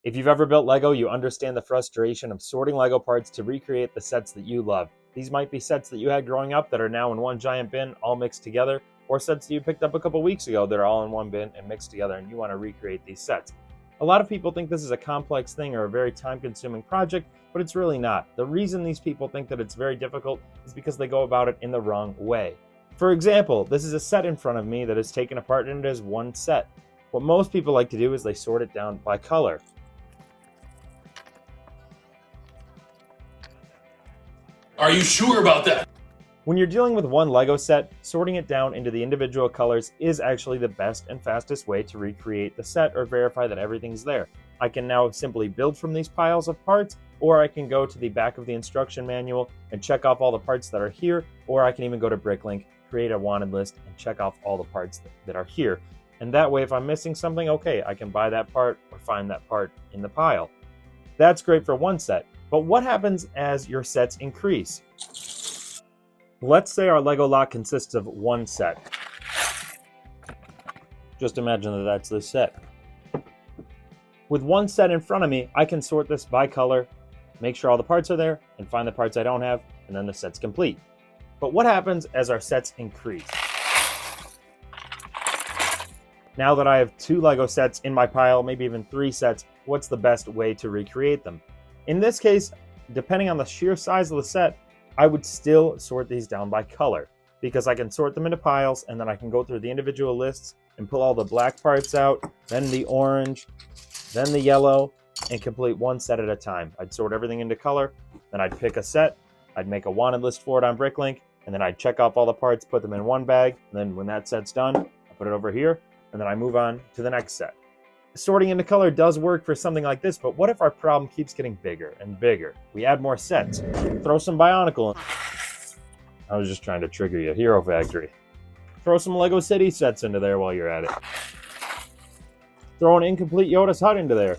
If you've ever built Lego, you understand the frustration of sorting Lego parts to recreate the sets that you love. These might be sets that you had growing up that are now in one giant bin, all mixed together, or sets that you picked up a couple weeks ago that are all in one bin and mixed together, and you want to recreate these sets. A lot of people think this is a complex thing or a very time-consuming project, but it's really not. The reason these people think that it's very difficult is because they go about it in the wrong way. For example, this is a set in front of me that is taken apart into as one set. What most people like to do is they sort it down by color. Are you sure about that? When you're dealing with one Lego set, sorting it down into the individual colors is actually the best and fastest way to recreate the set or verify that everything's there. I can now simply build from these piles of parts, or I can go to the back of the instruction manual and check off all the parts that are here, or I can even go to Bricklink, create a wanted list, and check off all the parts that are here. And that way, if I'm missing something, okay, I can buy that part or find that part in the pile. That's great for one set. But what happens as your sets increase? Let's say our Lego lot consists of one set. Just imagine that that's this set. With one set in front of me, I can sort this by color, make sure all the parts are there, and find the parts I don't have, and then the set's complete. But what happens as our sets increase? Now that I have 2 Lego sets in my pile, maybe even 3 sets, what's the best way to recreate them? In this case, depending on the sheer size of the set, I would still sort these down by color, because I can sort them into piles and then I can go through the individual lists and pull all the black parts out, then the orange, then the yellow, and complete one set at a time. I'd sort everything into color, then I'd pick a set, I'd make a wanted list for it on Bricklink, and then I'd check off all the parts, put them in one bag, and then when that set's done, I put it over here, and then I move on to the next set. Sorting into color does work for something like this, but what if our problem keeps getting bigger and bigger? We add more sets. Throw some Bionicle in. I was just trying to trigger you. Hero Factory. Throw some Lego City sets into there while you're at it. Throw an incomplete Yoda's Hut into there.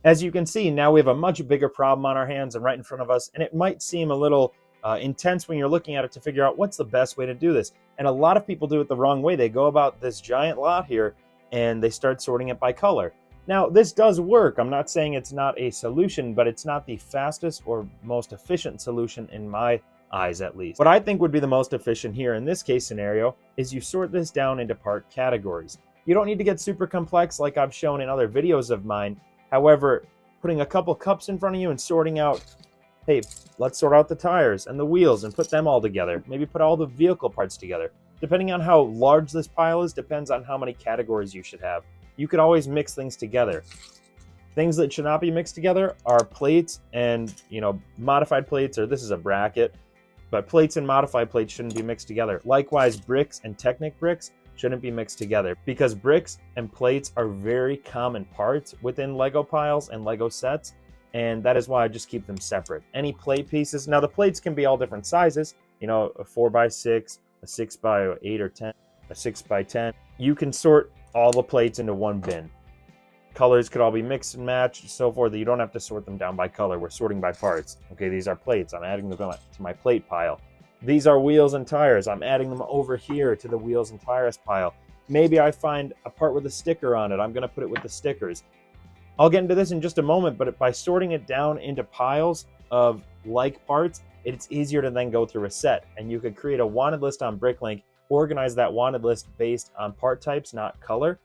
As you can see, now we have a much bigger problem on our hands and right in front of us, and it might seem a little intense when you're looking at it to figure out what's the best way to do this. And a lot of people do it the wrong way. They go about this giant lot here and they start sorting it by color. Now, this does work. I'm not saying it's not a solution, but it's not the fastest or most efficient solution in my eyes, at least. What I think would be the most efficient here in this case scenario is you sort this down into part categories. You don't need to get super complex like I've shown in other videos of mine. However, putting a couple cups in front of you and sorting out, hey, let's sort out the tires and the wheels and put them all together. Maybe put all the vehicle parts together. Depending on how large this pile is, depends on how many categories you should have. You could always mix things together. Things that should not be mixed together are plates and, modified plates, or this is a bracket, but plates and modified plates shouldn't be mixed together. Likewise, bricks and Technic bricks shouldn't be mixed together because bricks and plates are very common parts within Lego piles and Lego sets. And that is why I just keep them separate. Any plate pieces, now the plates can be all different sizes, a 4x6, a 6x8 or 10, a 6x10. You can sort all the plates into one bin. Colors could all be mixed and matched, so forth. You don't have to sort them down by color. We're sorting by parts. Okay, these are plates. I'm adding them to my plate pile. These are wheels and tires. I'm adding them over here to the wheels and tires pile. Maybe I find a part with a sticker on it. I'm going to put it with the stickers. I'll get into this in just a moment, but by sorting it down into piles of like parts, it's easier to then go through a set. And you could create a wanted list on Bricklink, organize that wanted list based on part types, not color.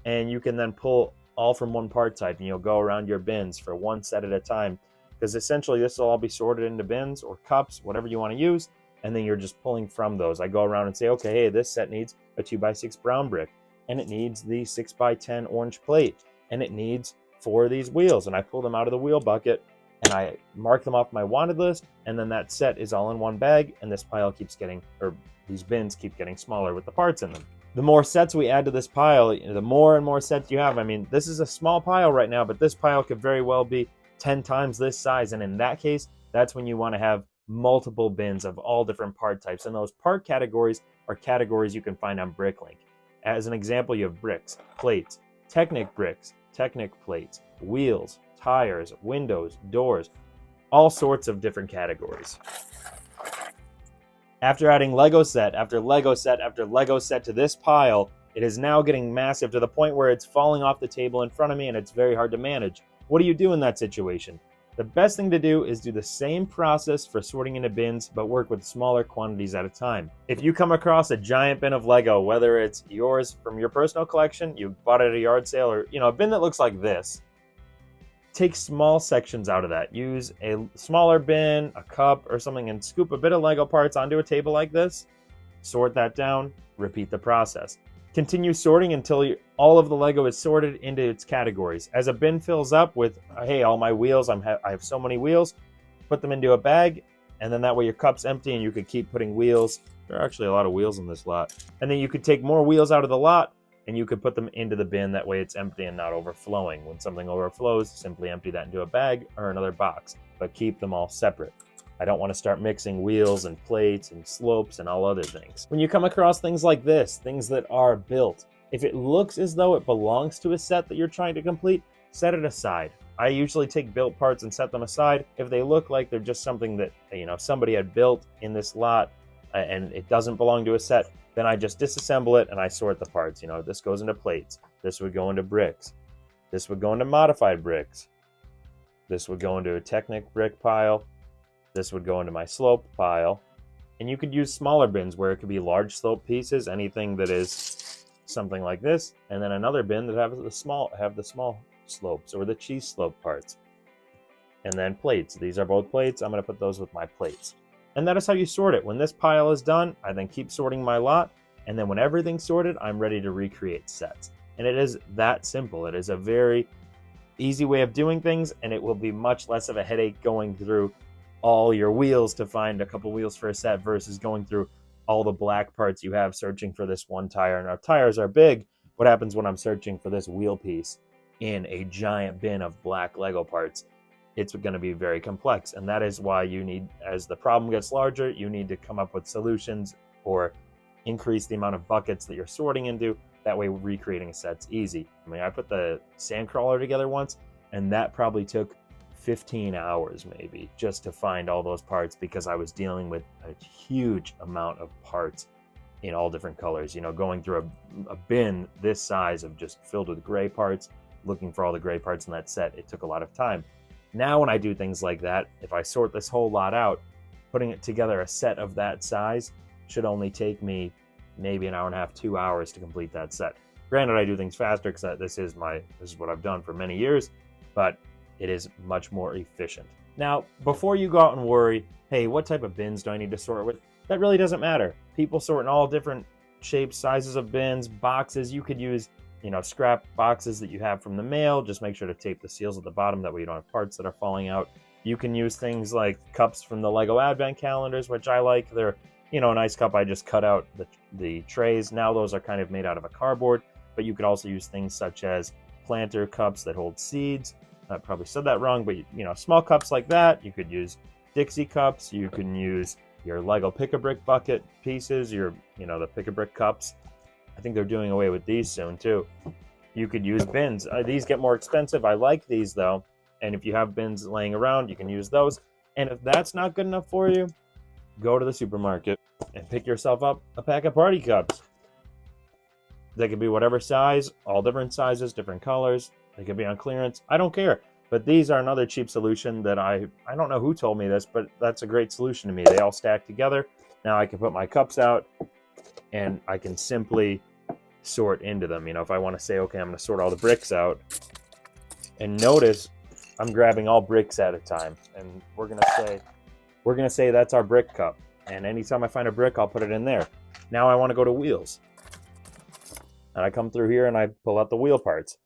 And you can then pull all from one part type and you'll go around your bins for one set at a time. Because essentially this will all be sorted into bins or cups, whatever you want to use. And then you're just pulling from those. I go around and say, okay, hey, this set needs a 2x6 brown brick. And it needs the 6x10 orange plate. And it needs 4 of these wheels, and I pull them out of the wheel bucket and I mark them off my wanted list, and then that set is all in one bag, and this pile keeps getting, or these bins keep getting smaller with the parts in them. The more sets we add to this pile, the more and more sets you have. I mean, this is a small pile right now, but this pile could very well be 10 times this size, and in that case, that's when you want to have multiple bins of all different part types, and those part categories are categories you can find on Bricklink. As an example, you have bricks, plates, Technic bricks, Technic plates, wheels, tires, windows, doors, all sorts of different categories. After adding Lego set after Lego set after Lego set to this pile, It is now getting massive to the point where it's falling off the table in front of me and it's very hard to manage. What do you do in that situation? The best thing to do is do the same process for sorting into bins, but work with smaller quantities at a time. If you come across a giant bin of Lego, whether it's yours from your personal collection, you bought it at a yard sale, or a bin that looks like this, take small sections out of that. Use a smaller bin, a cup or something, and scoop a bit of Lego parts onto a table like this. Sort that down, repeat the process. Continue sorting until all of the Lego is sorted into its categories. As a bin fills up with, hey, all my wheels, I have so many wheels, put them into a bag, and then that way your cup's empty and you could keep putting wheels. There are actually a lot of wheels in this lot. And then you could take more wheels out of the lot and you could put them into the bin. That way it's empty and not overflowing. When something overflows, simply empty that into a bag or another box, but keep them all separate. I don't want to start mixing wheels and plates and slopes and all other things. When you come across things like this, things that are built, if it looks as though it belongs to a set that you're trying to complete, set it aside. I usually take built parts and set them aside. If they look like they're just something that somebody had built in this lot and it doesn't belong to a set, then I just disassemble it and I sort the parts. This goes into plates. This would go into bricks. This would go into modified bricks. This would go into a Technic brick pile. This would go into my slope pile. And you could use smaller bins where it could be large slope pieces, anything that is something like this, and then another bin that have the small slopes or the cheese slope parts. And then plates. These are both plates. I'm going to put those with my plates. And that is how you sort it. When this pile is done, I then keep sorting my lot, and then when everything's sorted, I'm ready to recreate sets. And it is that simple. It is a very easy way of doing things, and it will be much less of a headache going through all your wheels to find a couple wheels for a set versus going through all the black parts you have searching for this one tire. And our tires are big. What happens when I'm searching for this wheel piece in a giant bin of black Lego parts? It's going to be very complex. And that is why you need, as the problem gets larger, you need to come up with solutions or increase the amount of buckets that you're sorting into. That way recreating a set's easy. I put the sandcrawler together once, and that probably took 15 hours maybe just to find all those parts because I was dealing with a huge amount of parts in all different colors. Going through a bin this size of just filled with gray parts, looking for all the gray parts in that set, it took a lot of time. Now when I do things like that, if I sort this whole lot out, putting it together a set of that size should only take me maybe an hour and a half, 2 hours to complete that set. Granted, I do things faster because this is what I've done for many years, but it is much more efficient. Now, before you go out and worry, hey, what type of bins do I need to sort with? That really doesn't matter. People sort in all different shapes, sizes of bins, boxes. You could use, scrap boxes that you have from the mail. Just make sure to tape the seals at the bottom. That way you don't have parts that are falling out. You can use things like cups from the Lego Advent calendars, which I like. They're, a nice cup. I just cut out the trays. Now those are kind of made out of a cardboard, but you could also use things such as planter cups that hold seeds. I probably said that wrong, but small cups like that. You could use Dixie cups. You can use your Lego Pick-a-Brick bucket pieces, the Pick-a-Brick cups. I think they're doing away with these soon too. You could use bins. These get more expensive. I like these though. And if you have bins laying around, you can use those. And if that's not good enough for you, go to the supermarket and pick yourself up a pack of party cups. They could be whatever size, all different sizes, different colors. They could be on clearance. I don't care. But these are another cheap solution that I don't know who told me this, but that's a great solution to me. They all stack together. Now I can put my cups out and I can simply sort into them. If I want to say, okay, I'm going to sort all the bricks out, and notice I'm grabbing all bricks at a time. And we're going to say that's our brick cup. And anytime I find a brick, I'll put it in there. Now I want to go to wheels. And I come through here and I pull out the wheel parts.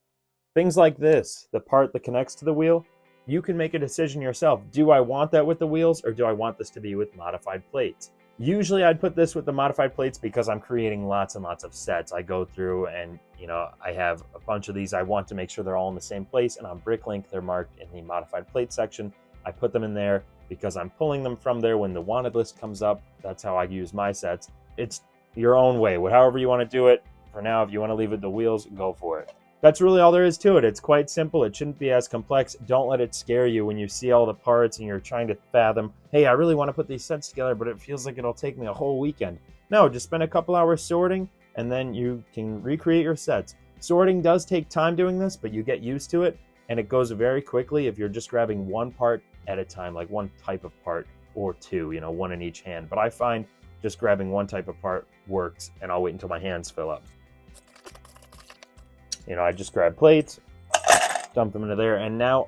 Things like this, the part that connects to the wheel, you can make a decision yourself. Do I want that with the wheels, or do I want this to be with modified plates? Usually I'd put this with the modified plates because I'm creating lots and lots of sets. I go through and, I have a bunch of these. I want to make sure they're all in the same place, and on Bricklink, they're marked in the modified plate section. I put them in there because I'm pulling them from there when the wanted list comes up. That's how I use my sets. It's your own way, however you want to do it. For now, if you want to leave it the wheels, go for it. That's really all there is to it. It's quite simple. It shouldn't be as complex. Don't let it scare you when you see all the parts and you're trying to fathom, hey, I really want to put these sets together, but it feels like it'll take me a whole weekend. No, just spend a couple hours sorting, and then you can recreate your sets. Sorting does take time doing this, but you get used to it, and it goes very quickly if you're just grabbing one part at a time, like one type of part or two, one in each hand. But I find just grabbing one type of part works, and I'll wait until my hands fill up. I just grab plates, dump them into there, and now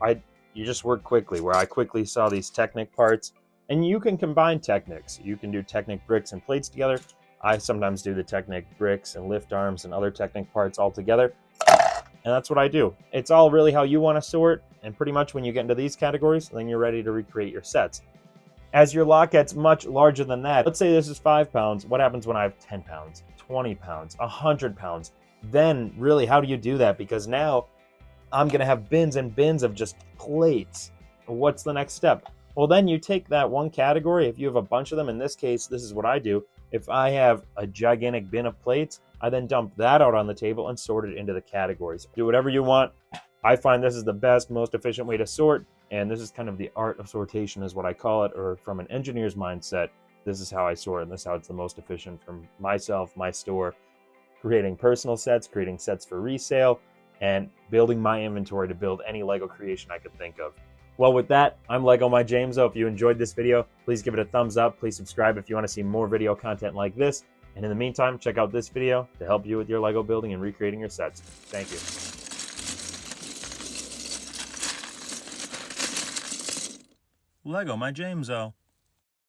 you just work quickly, where I quickly saw these Technic parts, and you can combine Technics. You can do Technic bricks and plates together. I sometimes do the Technic bricks and lift arms and other Technic parts all together, and that's what I do. It's all really how you want to sort, and pretty much when you get into these categories, then you're ready to recreate your sets. As your lot gets much larger than that, let's say this is 5 pounds, what happens when I have 10 pounds, 20 pounds, 100 pounds? Then really, how do you do that? Because now I'm gonna have bins and bins of just plates. What's the next step? Well, then you take that one category. If you have a bunch of them, in this case, this is what I do. If I have a gigantic bin of plates, I then dump that out on the table and sort it into the categories. Do whatever you want. I find this is the best, most efficient way to sort, and this is kind of the art of sortation is what I call it, or from an engineer's mindset, this is how I sort, and this is how it's the most efficient for myself, my store, creating personal sets, creating sets for resale, and building my inventory to build any Lego creation I could think of. Well, with that, I'm Lego My Jameso. If you enjoyed this video, please give it a thumbs up. Please subscribe if you want to see more video content like this. And in the meantime, check out this video to help you with your Lego building and recreating your sets. Thank you. Lego My Jameso.